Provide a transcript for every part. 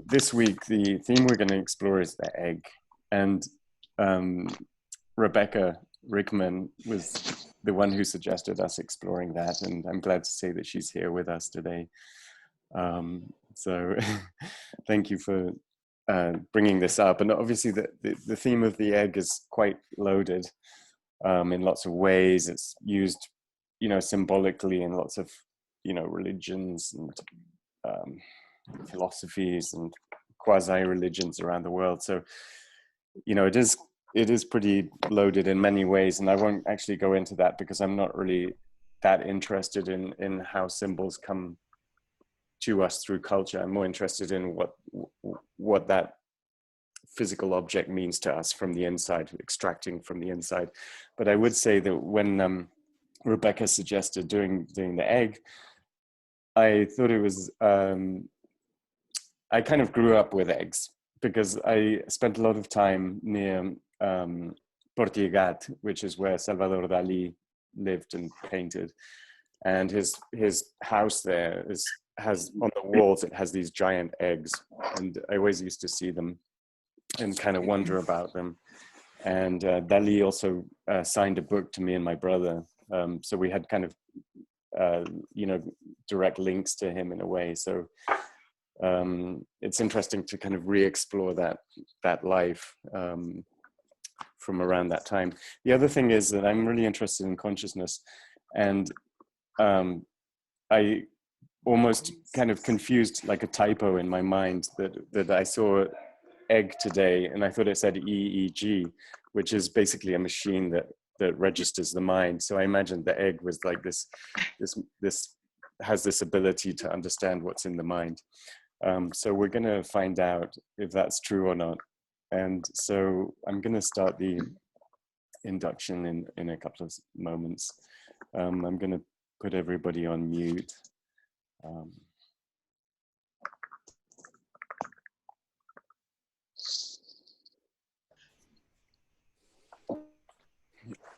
this week, the theme we're going to explore is the egg. And um, Rebecca Rickman was the one who suggested us exploring that. And I'm glad to say that she's here with us today. So thank you for bringing this up. And obviously the theme of the egg is quite loaded in lots of ways. It's used, symbolically in lots of, religions and philosophies and quasi-religions around the world. So, it is pretty loaded in many ways, and I won't actually go into that because I'm not really that interested in how symbols come to us through culture. I'm more interested in what that physical object means to us from the inside, extracting from the inside. But I would say that when Rebecca suggested doing the egg, I thought it was I kind of grew up with eggs because I spent a lot of time near Portigat, which is where Salvador Dali lived and painted. And his house there has on the walls, it has these giant eggs. And I always used to see them and kind of wonder about them. And Dali also signed a book to me and my brother. So we had kind of, direct links to him in a way. So it's interesting to kind of re-explore that life from around that time. The other thing is that I'm really interested in consciousness, and I almost kind of confused like a typo in my mind that I saw egg today, and I thought it said EEG, which is basically a machine that registers the mind. So I imagined the egg was like this has this ability to understand what's in the mind. So we're going to find out if that's true or not. And so I'm going to start the induction in a couple of moments. I'm going to put everybody on mute.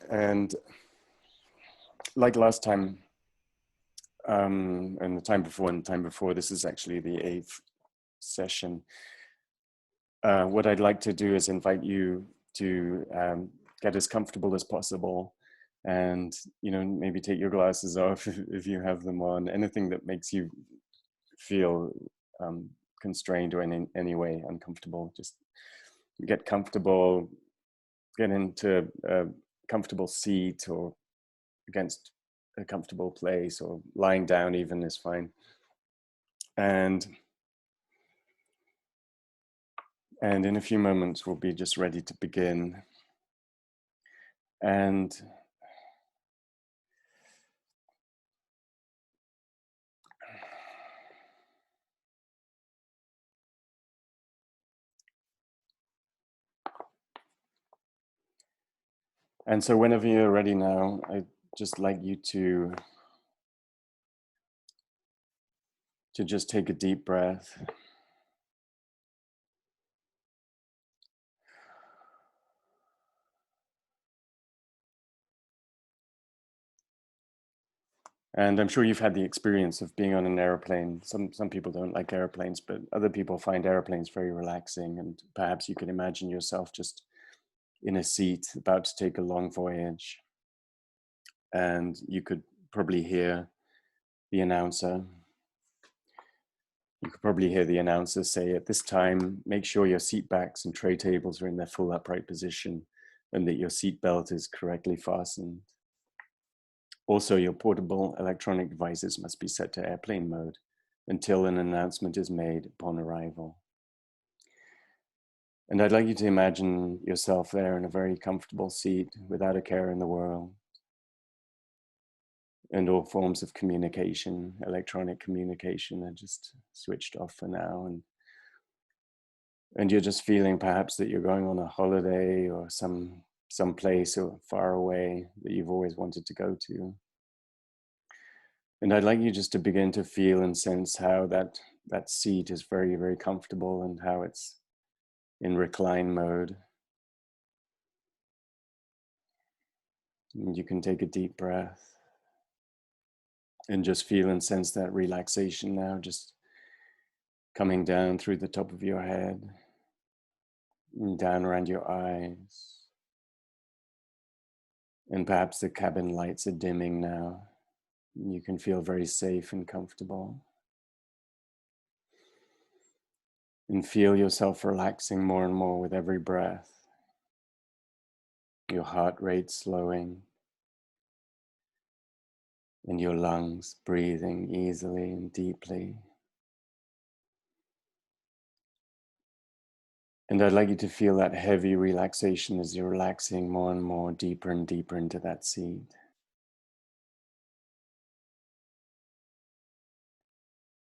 And like last time, and the time before, this is actually the 8th session. What I'd like to do is invite you to get as comfortable as possible, and maybe take your glasses off if you have them on. Anything that makes you feel constrained or in any way uncomfortable, just get comfortable, get into a comfortable seat or against a comfortable place, or lying down even is fine. And in a few moments, we'll be just ready to begin. And so whenever you're ready now, I'd just like you to just take a deep breath. And I'm sure you've had the experience of being on an airplane. Some people don't like airplanes, but other people find airplanes very relaxing. And perhaps you can imagine yourself just in a seat about to take a long voyage. And you could probably hear the announcer. You could probably hear the announcer say, at this time, make sure your seat backs and tray tables are in their full upright position and that your seat belt is correctly fastened. Also, your portable electronic devices must be set to airplane mode until an announcement is made upon arrival. And I'd like you to imagine yourself there in a very comfortable seat without a care in the world. And all forms of communication, electronic communication, are just switched off for now. And you're just feeling perhaps that you're going on a holiday or some place or far away that you've always wanted to go to. And I'd like you just to begin to feel and sense how that seat is very, very comfortable and how it's in recline mode. And you can take a deep breath and just feel and sense that relaxation now, just coming down through the top of your head and down around your eyes. And perhaps the cabin lights are dimming now. You can feel very safe and comfortable. And feel yourself relaxing more and more with every breath. Your heart rate slowing. And your lungs breathing easily and deeply. And I'd like you to feel that heavy relaxation as you're relaxing more and more, deeper and deeper into that seat.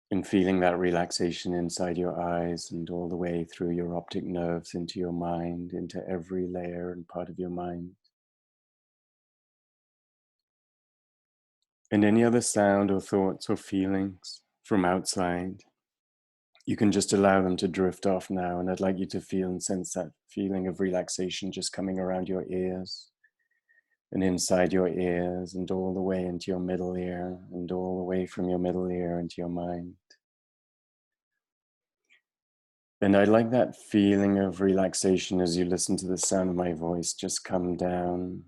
And feeling that relaxation inside your eyes and all the way through your optic nerves into your mind, into every layer and part of your mind. And any other sound or thoughts or feelings from outside, you can just allow them to drift off now. And I'd like you to feel and sense that feeling of relaxation just coming around your ears and inside your ears and all the way into your middle ear and all the way from your middle ear into your mind. And I like that feeling of relaxation as you listen to the sound of my voice just come down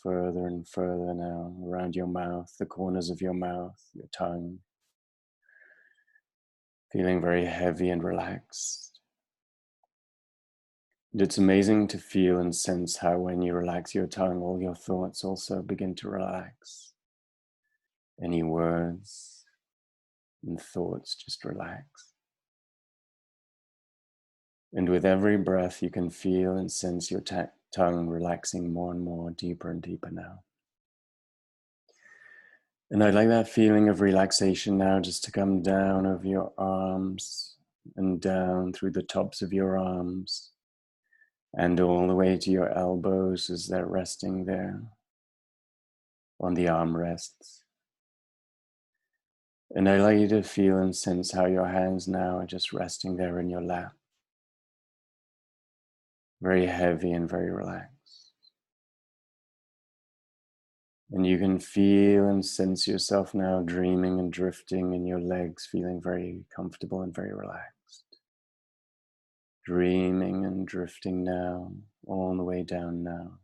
further and further now around your mouth, the corners of your mouth, your tongue, feeling very heavy and relaxed. And it's amazing to feel and sense how when you relax your tongue, all your thoughts also begin to relax. Any words and thoughts just relax. And with every breath, you can feel and sense your tongue relaxing more and more, deeper and deeper now. And I like that feeling of relaxation now just to come down over your arms and down through the tops of your arms and all the way to your elbows as they're resting there on the armrests. And I like you to feel and sense how your hands now are just resting there in your lap. Very heavy and very relaxed. And you can feel and sense yourself now dreaming and drifting in your legs, feeling very comfortable and very relaxed. Dreaming and drifting now, all the way down now.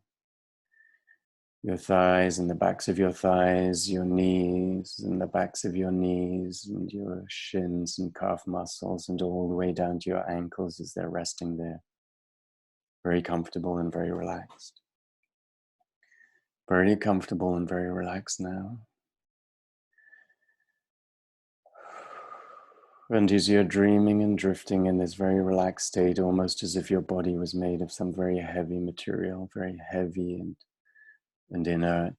Your thighs and the backs of your thighs, your knees and the backs of your knees, and your shins and calf muscles, and all the way down to your ankles as they're resting there. Very comfortable and very relaxed. Very comfortable and very relaxed now. And as you're dreaming and drifting in this very relaxed state, almost as if your body was made of some very heavy material, very heavy and inert.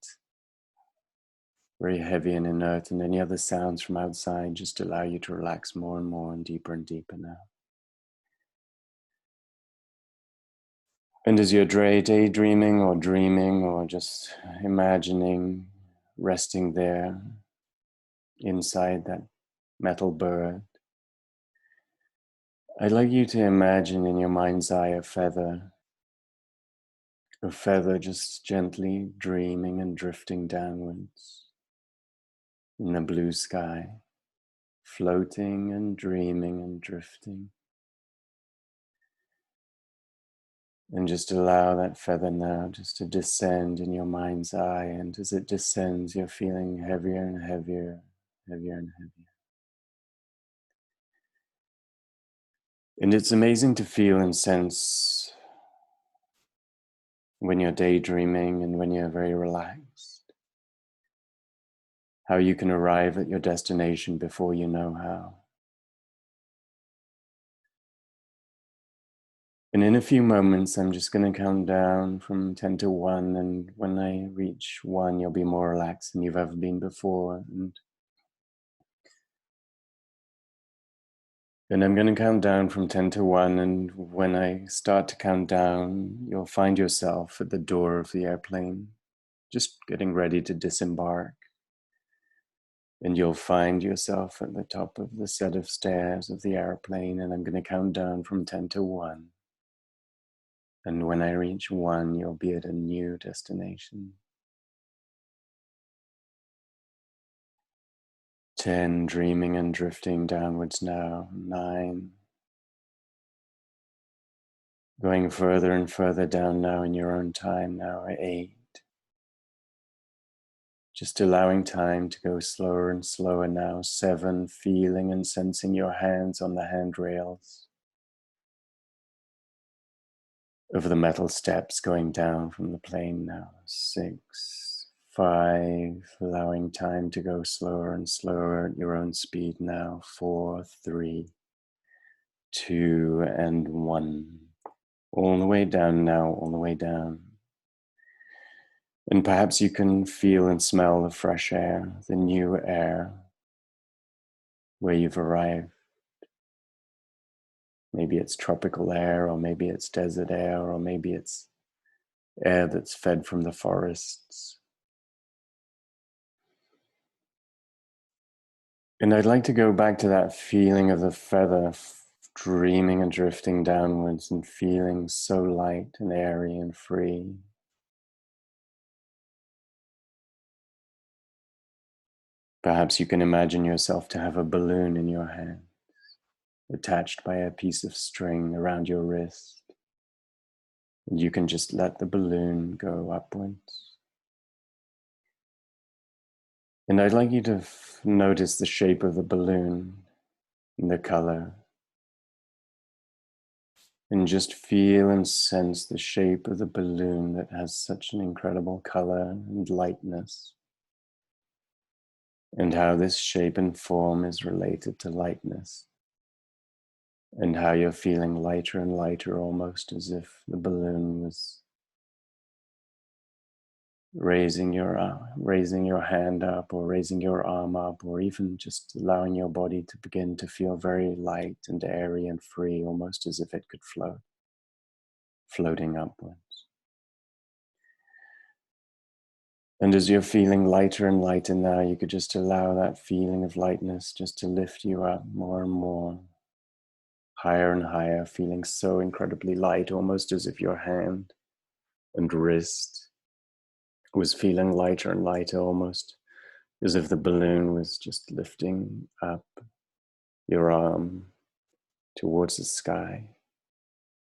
Very heavy and inert, and any other sounds from outside just allow you to relax more and more and deeper now. And as you're daydreaming or dreaming or just imagining resting there inside that metal bird, I'd like you to imagine in your mind's eye a feather just gently dreaming and drifting downwards in the blue sky, floating and dreaming and drifting. And just allow that feather now just to descend in your mind's eye. And as it descends, you're feeling heavier and heavier, heavier and heavier. And it's amazing to feel and sense when you're daydreaming and when you're very relaxed, how you can arrive at your destination before you know how. And in a few moments, I'm just going to count down from 10 to 1. And when I reach 1, you'll be more relaxed than you've ever been before. And I'm going to count down from 10 to 1. And when I start to count down, you'll find yourself at the door of the airplane, just getting ready to disembark. And you'll find yourself at the top of the set of stairs of the airplane. And I'm going to count down from 10 to 1. And when I reach 1, you'll be at a new destination. 10, dreaming and drifting downwards now. 9, going further and further down now in your own time now. 8, just allowing time to go slower and slower now. 7, feeling and sensing your hands on the handrails over the metal steps going down from the plane now. 6, 5, allowing time to go slower and slower at your own speed now. 4, 3, 2, and 1. All the way down now, all the way down. And perhaps you can feel and smell the fresh air, the new air, where you've arrived. Maybe it's tropical air, or maybe it's desert air, or maybe it's air that's fed from the forests. And I'd like to go back to that feeling of the feather dreaming and drifting downwards and feeling so light and airy and free. Perhaps you can imagine yourself to have a balloon in your hand, attached by a piece of string around your wrist. And you can just let the balloon go upwards. And I'd like you to notice the shape of the balloon and the color. And just feel and sense the shape of the balloon that has such an incredible color and lightness. And how this shape and form is related to lightness. And how you're feeling lighter and lighter, almost as if the balloon was raising your hand up, or raising your arm up, or even just allowing your body to begin to feel very light and airy and free, almost as if it could float, floating upwards. And as you're feeling lighter and lighter now, you could just allow that feeling of lightness just to lift you up more and more, higher and higher, feeling so incredibly light, almost as if your hand and wrist was feeling lighter and lighter, almost as if the balloon was just lifting up your arm towards the sky,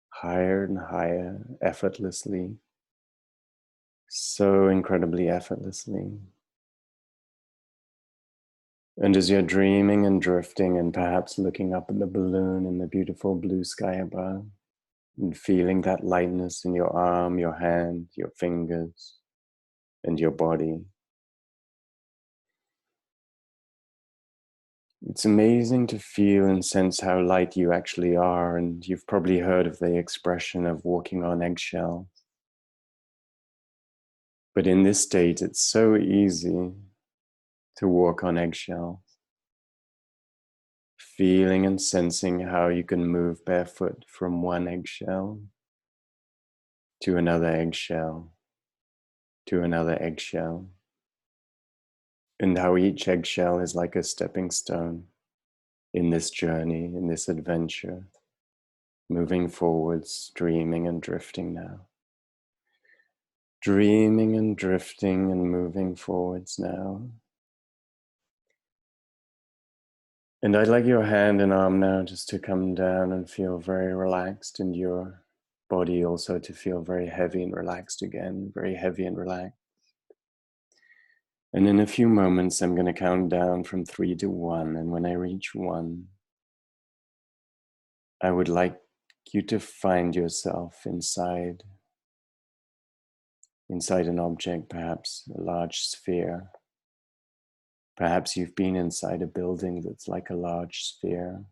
higher and higher, effortlessly, so incredibly effortlessly. And as you're dreaming and drifting and perhaps looking up at the balloon in the beautiful blue sky above, and feeling that lightness in your arm, your hand, your fingers, and your body, it's amazing to feel and sense how light you actually are. And you've probably heard of the expression of walking on eggshells. But in this state, it's so easy to walk on eggshells, feeling and sensing how you can move barefoot from one eggshell to another eggshell to another eggshell, and how each eggshell is like a stepping stone in this journey, in this adventure, moving forwards, dreaming and drifting now. Dreaming and drifting and moving forwards now. And I'd like your hand and arm now just to come down and feel very relaxed, and your body also to feel very heavy and relaxed again, very heavy and relaxed. And in a few moments, I'm going to count down from 3 to 1. And when I reach 1, I would like you to find yourself inside an object, perhaps a large sphere. Perhaps you've been inside a building that's like a large sphere.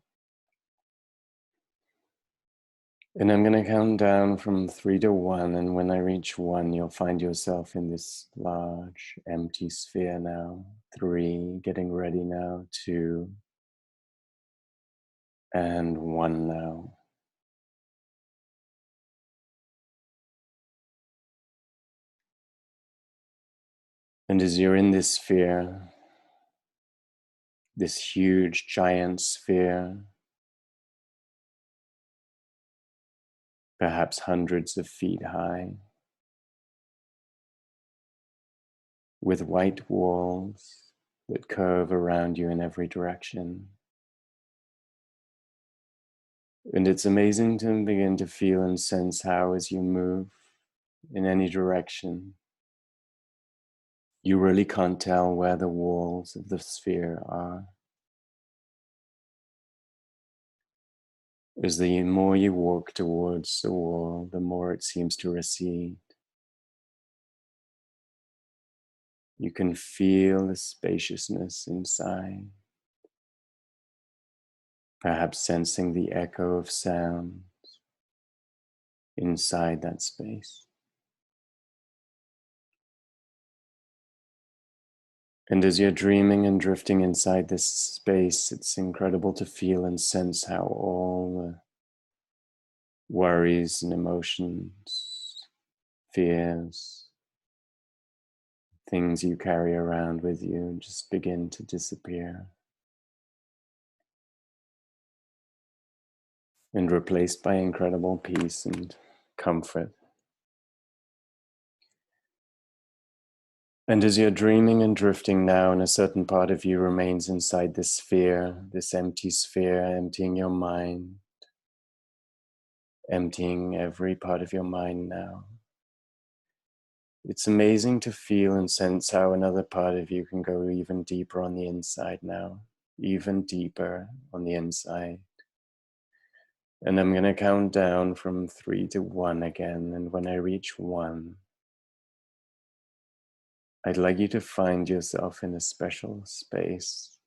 And I'm going to count down from 3 to 1. And when I reach 1, you'll find yourself in this large empty sphere now. 3, getting ready now. 2, and 1 now. And as you're in this sphere, this huge giant sphere, perhaps hundreds of feet high, with white walls that curve around you in every direction. And it's amazing to begin to feel and sense how, as you move in any direction, you really can't tell where the walls of the sphere are. As the more you walk towards the wall, the more it seems to recede. You can feel the spaciousness inside, perhaps sensing the echo of sound inside that space. And as you're dreaming and drifting inside this space, it's incredible to feel and sense how all the worries and emotions, fears, things you carry around with you just begin to disappear and replaced by incredible peace and comfort. And as you're dreaming and drifting now, and a certain part of you remains inside this sphere, this empty sphere, emptying your mind, emptying every part of your mind now. It's amazing to feel and sense how another part of you can go even deeper on the inside now, even deeper on the inside. And I'm going to count down from 3 to 1 again. And when I reach 1, I'd like you to find yourself in a special space,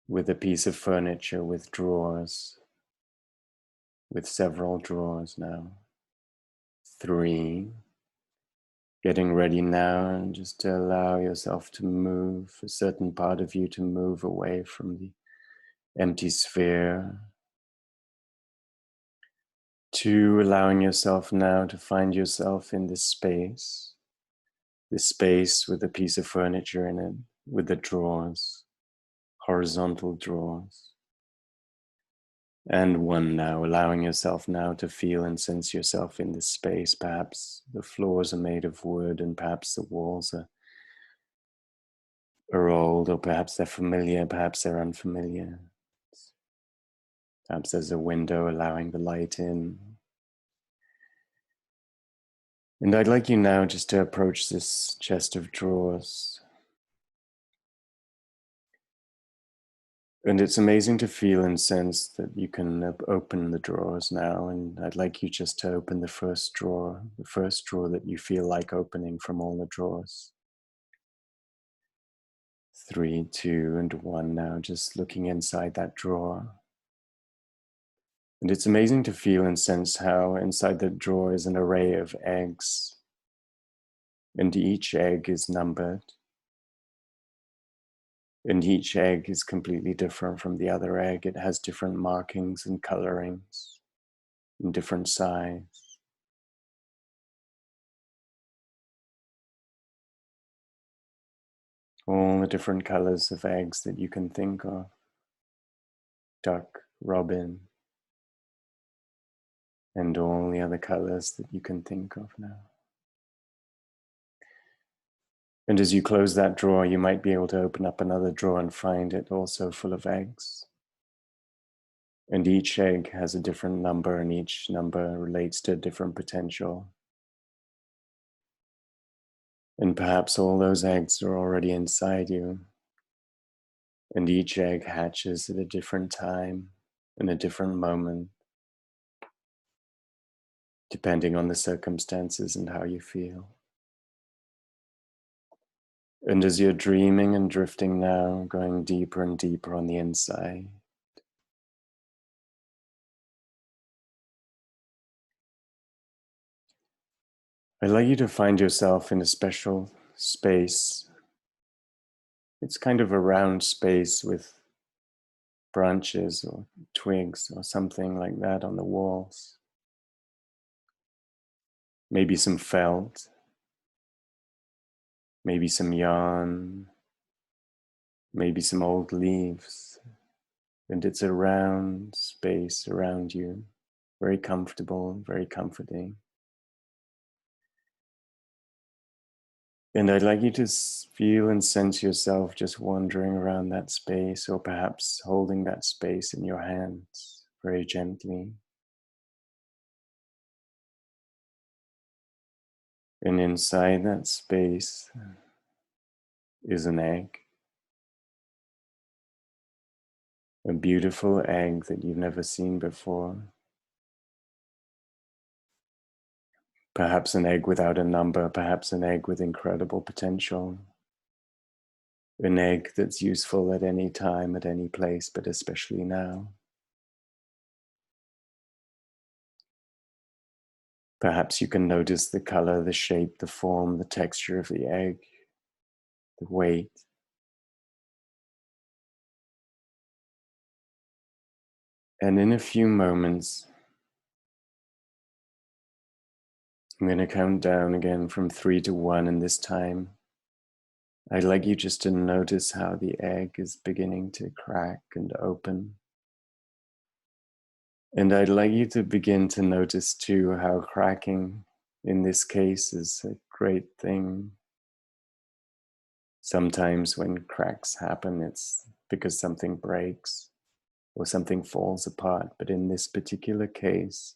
with a piece of furniture with drawers, with several drawers now. 3, getting ready now, and just to allow yourself to move, a certain part of you to move away from the empty sphere, 2, allowing yourself now to find yourself in this space with a piece of furniture in it, with the drawers, horizontal drawers. And 1 now, allowing yourself now to feel and sense yourself in this space. Perhaps the floors are made of wood, and perhaps the walls are old, or perhaps they're familiar, perhaps they're unfamiliar. Perhaps there's a window allowing the light in. And I'd like you now just to approach this chest of drawers. And it's amazing to feel and sense that you can open the drawers now. And I'd like you just to open the first drawer that you feel like opening from all the drawers. 3, 2, and 1 now, just looking inside that drawer. And it's amazing to feel and sense how inside that drawer is an array of eggs. And each egg is numbered. And each egg is completely different from the other egg. It has different markings and colorings and different size. All the different colors of eggs that you can think of. Duck, robin, and all the other colors that you can think of now. And as you close that drawer, you might be able to open up another drawer and find it also full of eggs. And each egg has a different number, and each number relates to a different potential. And perhaps all those eggs are already inside you. And each egg hatches at a different time, in a different moment, depending on the circumstances and how you feel. And as you're dreaming and drifting now, going deeper and deeper on the inside, I'd like you to find yourself in a special space. It's kind of a round space with branches or twigs or something like that on the walls. Maybe some felt, maybe some yarn, maybe some old leaves. And it's a round space around you, very comfortable, very comforting. And I'd like you to feel and sense yourself just wandering around that space, or perhaps holding that space in your hands very gently. And inside that space is an egg, a beautiful egg that you've never seen before. Perhaps an egg without a number, perhaps an egg with incredible potential. An egg that's useful at any time, at any place, but especially now. Perhaps you can notice the color, the shape, the form, the texture of the egg, the weight. And in a few moments, I'm going to count down again from 3 to 1, and this time I'd like you just to notice how the egg is beginning to crack and open. And I'd like you to begin to notice too how cracking in this case is a great thing. Sometimes when cracks happen, it's because something breaks or something falls apart. But in this particular case,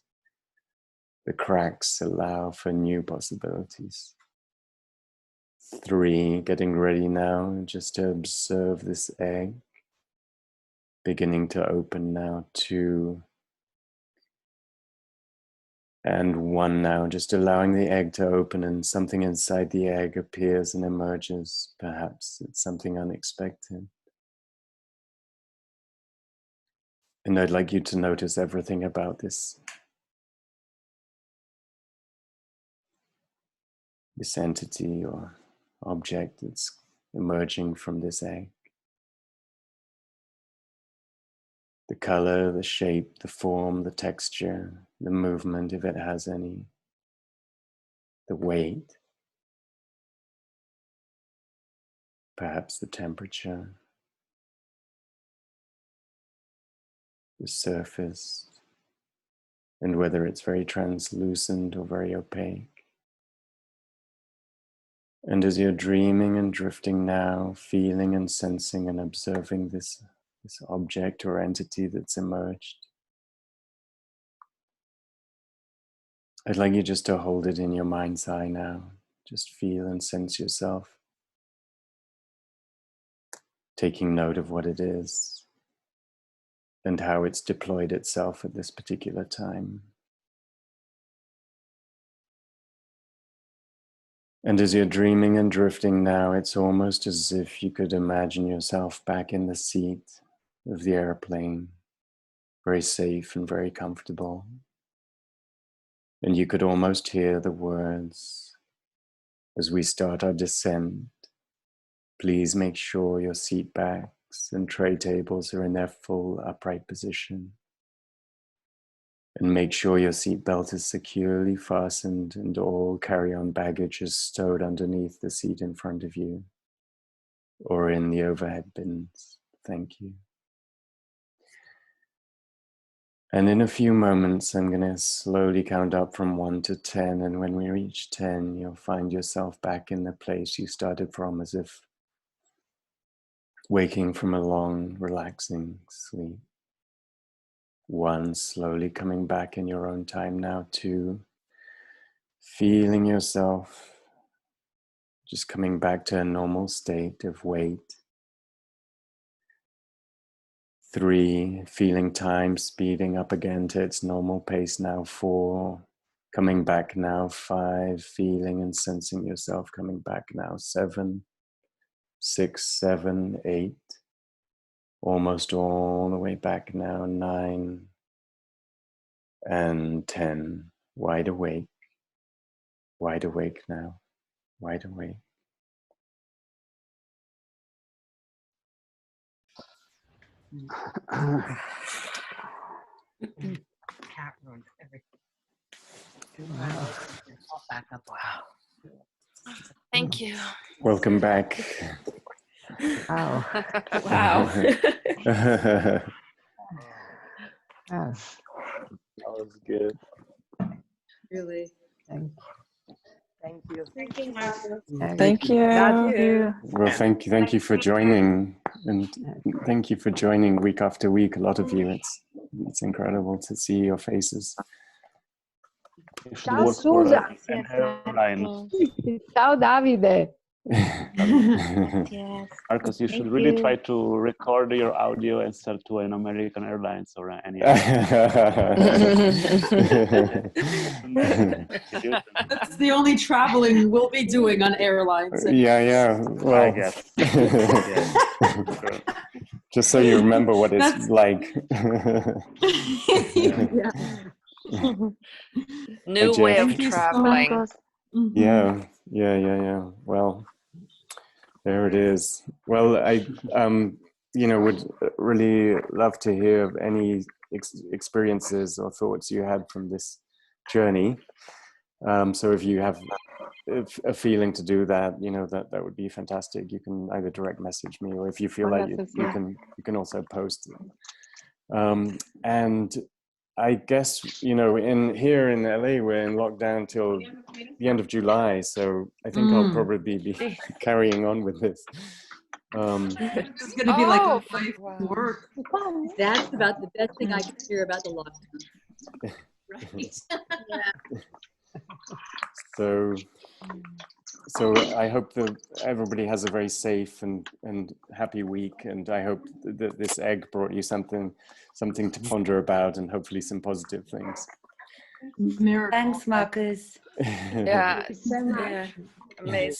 the cracks allow for new possibilities. 3, getting ready now just to observe this egg beginning to open now. 2, and 1 now, just allowing the egg to open, and something inside the egg appears and emerges. Perhaps it's something unexpected. And I'd like you to notice everything about this entity or object that's emerging from this egg. The color, the shape, the form, the texture, the movement, if it has any, the weight, perhaps the temperature, the surface, and whether it's very translucent or very opaque. And as you're dreaming and drifting now, feeling and sensing and observing this object or entity that's emerged, I'd like you just to hold it in your mind's eye now. Just feel and sense yourself taking note of what it is and how it's deployed itself at this particular time. And as you're dreaming and drifting now, it's almost as if you could imagine yourself back in the seat of the airplane, very safe and very comfortable. And you could almost hear the words as we start our descent. Please make sure your seat backs and tray tables are in their full upright position. And make sure your seat belt is securely fastened and all carry-on baggage is stowed underneath the seat in front of you or in the overhead bins. Thank you. And in a few moments, I'm going to slowly count up from 1 to 10. And when we reach 10, you'll find yourself back in the place you started from, as if waking from a long, relaxing sleep. 1, slowly coming back in your own time now. 2, feeling yourself just coming back to a normal state of weight. 3, feeling time speeding up again to its normal pace now. 4, coming back now. 5, feeling and sensing yourself coming back now. 7, 6, 7, 8, almost all the way back now. 9, and 10, wide awake now, wide awake. Cat ruined everything. Wow. All back up. Wow. Thank you. Welcome back. Wow. Wow. Yes. That was good. Really? Thank Thank you. Thank you, Marcus. Thank you. Love you. Well, thank you for joining, and thank you for joining week after week. A lot of you. It's incredible to see your faces. You should Ciao, work for Susa. an airline. Ciao, Davide. Yes. Marcus, you should Thank really you. try to record your audio and sell to an American Airlines or any That's the only traveling we'll be doing on airlines. Yeah. Well, I guess. Yes. Sure. just so you remember what it's That's- like. Yeah. New Hi, way Jeff. of Thank you so traveling. much. Mhm. Yeah. Well, there it is. Well, I would really love to hear of any experiences or thoughts you had from this journey. So if you have a feeling to do that, that would be fantastic. You can either direct message me, or if you feel like you can also post it. And I guess in here in LA we're in lockdown till the end of July, so I think I'll probably be carrying on with this. It's going to be like Oh, life wow. work. That's about the best thing I can hear about the lockdown. Right. So I hope that everybody has a very safe and happy week, and I hope that this egg brought you something to ponder about, and hopefully some positive things. Miracle. Thanks, Marcus. Yeah. So much. Yeah. Amazing.